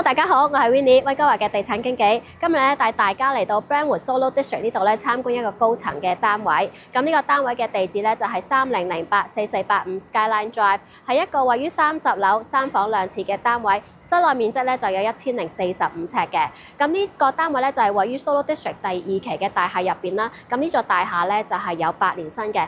大家好，我係 Winnie，溫哥華嘅地產經紀。今日咧帶大家嚟到 Brentwood Solo District 呢度咧參觀一個高層嘅單位。咁呢個單位嘅地址咧就係30084485 Skyline Drive， 係一個位於30樓3房2廁嘅單位，室內面積咧就有1045尺嘅。咁呢個單位咧就係位於 Solo District 第2期嘅大廈入邊啦。咁呢座大廈咧就係有8年新嘅。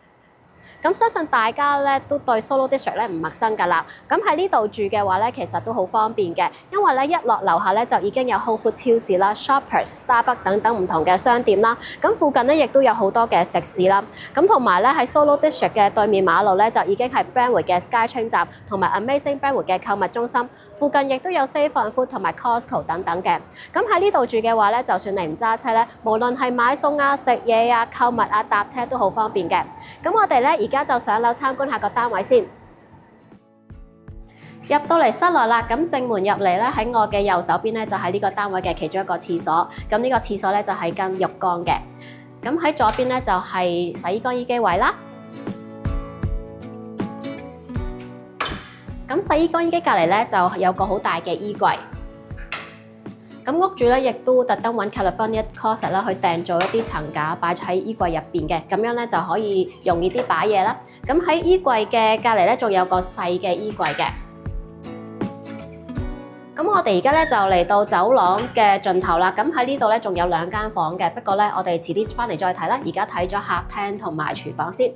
咁相信大家咧都對 Solo District 咧唔陌生㗎啦。咁喺呢度住嘅話咧，其實都好方便嘅，因為咧一落樓下咧就已經有 Whole Foods 超市啦、Shoppers、Starbucks 等等唔同嘅商店啦。咁附近咧亦都有好多嘅食肆啦。咁同埋咧喺 Solo District 嘅對面馬路咧就已經係 Brentwood 嘅 SkyTrain 站同埋 Amazing Brentwood 嘅購物中心。附近亦都有 Save On Food 同埋 Costco 等等嘅。咁喺呢度住嘅話咧，就算你唔揸車咧，無論係買餸啊、食嘢啊、購物啊、搭車都好方便嘅。咁我哋咧而家就上樓參觀下個單位先。入到嚟室內啦，咁正門入嚟咧喺我嘅右手邊咧就係呢個單位嘅其中一個廁所。咁呢個廁所咧就係跟浴缸嘅。咁喺左邊咧就係洗衣乾衣機位啦。咁洗衣乾衣機隔離咧就有個好大嘅衣櫃。咁屋主咧亦都特登揾 California Closet 啦去訂做一啲層架擺喺衣櫃入邊嘅，咁樣咧就可以容易啲擺嘢啦。咁喺衣櫃嘅隔離咧仲有個細嘅衣櫃嘅。咁我哋而家咧就嚟到走廊嘅盡頭啦。咁喺呢度咧仲有2間房嘅，不過咧我哋遲啲翻嚟再睇啦。而家睇咗客廳同埋廚房先。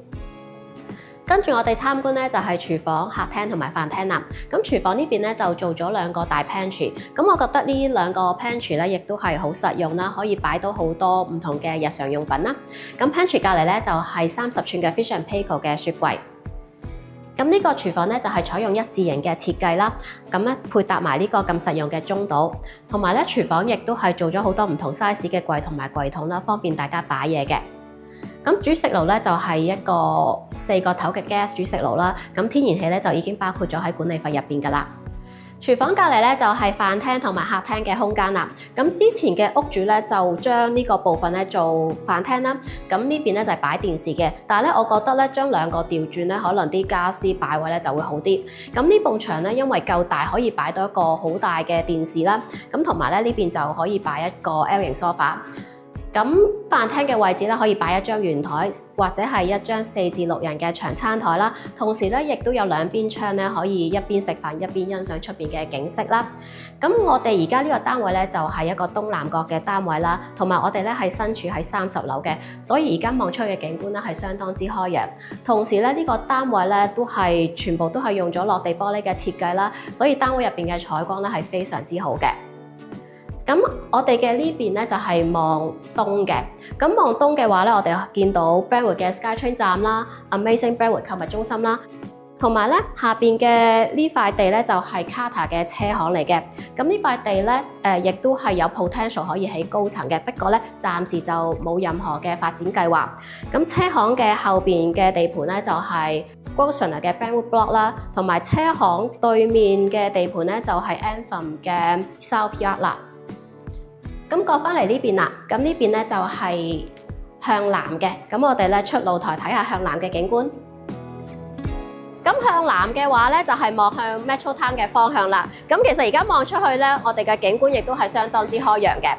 跟住我哋參觀咧就係廚房、客廳同埋飯廳啦。咁廚房呢邊咧就做咗2個大 pantry。咁我覺得呢2個 pantry 咧亦都係好實用啦，可以擺到好多唔同嘅日常用品啦。咁 pantry 隔離咧就係30寸嘅 Fish and Pickle 嘅雪櫃。咁呢個廚房咧就係採用一字形嘅設計啦。咁咧配搭埋呢個咁實用嘅中島，同埋咧廚房亦都係做咗好多唔同 size 嘅櫃同埋櫃桶啦，方便大家擺嘢嘅。咁煮食爐咧就係一個4個頭嘅 gas 煮食爐啦。咁天然氣咧就已經包括咗喺管理費入邊㗎啦。廚房隔離咧就係飯廳同埋客廳嘅空間啦。咁之前嘅屋主咧就將呢個部分咧做飯廳啦。咁呢邊咧就係擺電視嘅。但係咧我覺得咧將2個調轉咧，可能啲家私擺位咧就會好啲。咁呢埲牆咧因為夠大，可以擺到一個好大嘅電視啦。咁同埋咧呢邊就可以擺一個 L 型 sofa。咁飯廳嘅位置咧，可以擺一張圓台，或者係一張4至6人嘅長餐台啦。同時咧，亦都有2邊窗咧，可以一邊食飯一邊欣賞出邊嘅景色啦。咁我哋而家呢個單位咧，就係一個東南角嘅單位啦，同埋我哋咧係身處喺30樓嘅，所以而家望出去嘅景觀咧係相當之開揚。同時咧，呢個單位咧都係全部都係用咗落地玻璃嘅設計啦，所以單位入邊嘅採光咧係非常之好嘅。咁我哋嘅呢邊咧就係望東嘅。咁望東嘅話咧，我哋見到 Brentwood 嘅 SkyTrain 站啦、Amazing Brentwood 購物中心啦，同埋咧下邊嘅呢塊地咧就係 Carter 嘅車行嚟嘅。咁呢塊地咧亦都係有 potential 可以起高層嘅，不過咧暫時就冇任何嘅發展計劃。咁車行嘅後邊嘅地盤咧就係 Grosvenor 嘅 Brentwood Block 啦，同埋車行對面嘅地盤咧就係 Anthem 嘅 South Yard 啦。咁過返嚟呢邊啦，咁呢邊咧就係向南嘅，咁我哋咧出露台睇下向南嘅景觀。咁向南嘅話咧，就係望向 Metro Town 嘅方向啦。咁其實而家望出去咧，我哋嘅景觀亦都係相當之開揚嘅。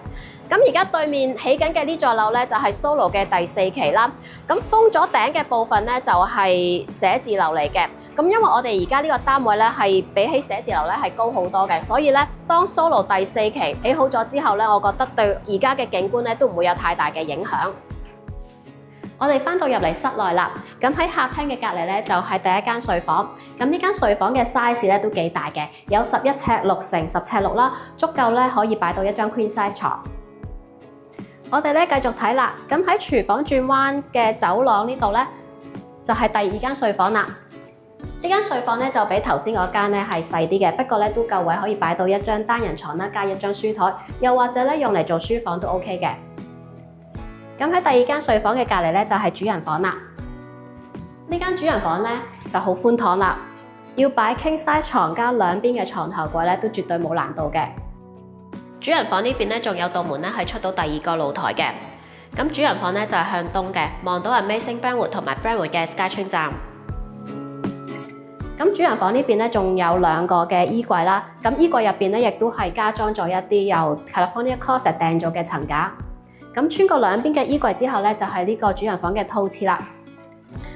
咁而家對面起緊嘅呢座樓咧，就係 Solo 嘅第4期啦。咁封咗頂嘅部分咧，就係寫字樓嚟嘅。咁因為我哋而家呢個單位咧係比起寫字樓咧係高好多嘅，所以咧當 Solo 第4期起好咗之後咧，我覺得對而家嘅景觀咧都唔會有太大嘅影響。我哋翻到入嚟室內啦，咁喺客廳嘅隔離咧就係第1間睡房。咁呢間睡房嘅 size 咧都幾大嘅，有11尺6乘10尺6啦，足夠咧可以擺到一張 queen size 床。我哋咧繼續睇啦，咁喺廚房轉彎嘅走廊呢度咧就係第2間睡房啦。呢間睡房咧就比頭先嗰間咧係細啲嘅，不過咧都夠位可以擺到一張單人床啦，加一張書台，又或者咧用嚟做書房都 OK 嘅。咁喺第2間睡房嘅隔離咧就係主人房啦。呢間主人房咧就好寬敞啦，要擺 king size 床加2邊嘅床頭櫃咧都絕對冇難度嘅。主人房呢邊咧仲有道門咧係出到第2個露台嘅。咁主人房咧就係向東嘅，望到 Amazing Brentwood 同埋 Brentwood 嘅 SkyTrain 站。咁主人房呢邊咧仲有2個嘅衣櫃啦，咁衣櫃入邊咧亦都係加裝咗一啲由 California Closet 訂做嘅層架。咁穿過兩邊嘅衣櫃之後咧，就係呢個主人房嘅套廁啦。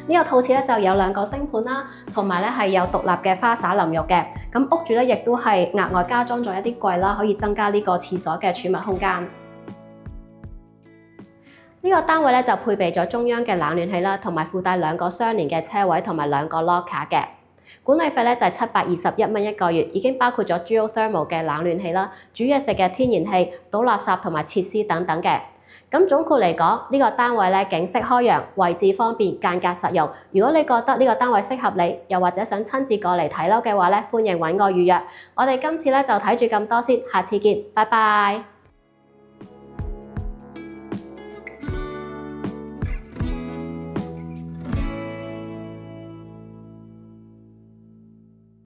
呢個套廁咧就有2個星盤啦，同埋咧係有獨立嘅花灑淋浴嘅。咁屋主咧亦都係額外加裝咗一啲櫃啦，可以增加呢個廁所嘅儲物空間。呢個單位咧就配備咗中央嘅冷暖氣啦，同埋附帶2個相連嘅車位同埋2個 locker 嘅。管理費咧就係721蚊一個月，已經包括咗 geothermal 嘅冷暖氣啦、煮嘢食嘅天然氣、倒垃圾同埋設施等等嘅。咁總括嚟講，呢個單位咧景色開揚，位置方便，間隔實用。如果你覺得呢個單位適合你，又或者想親自過嚟睇樓嘅話咧，歡迎揾我預約。我哋今次咧就睇住咁多先，下次見，拜拜。